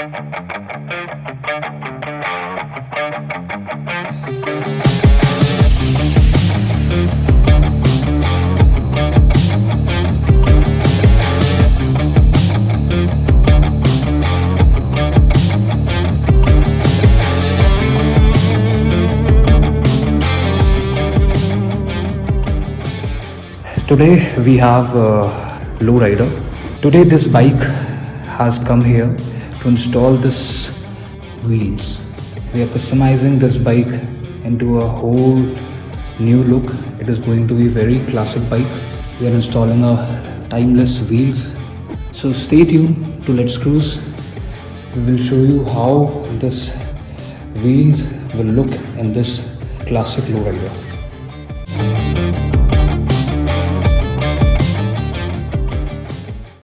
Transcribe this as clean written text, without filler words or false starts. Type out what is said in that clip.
Today we have Low Rider. Today this bike has come here to install this wheels. We are customizing this bike into a whole new look. It is going to be very classic bike. We are installing a timeless wheels. So stay tuned to Let's Cruise. We will show you how this wheels will look in this classic Low Rider.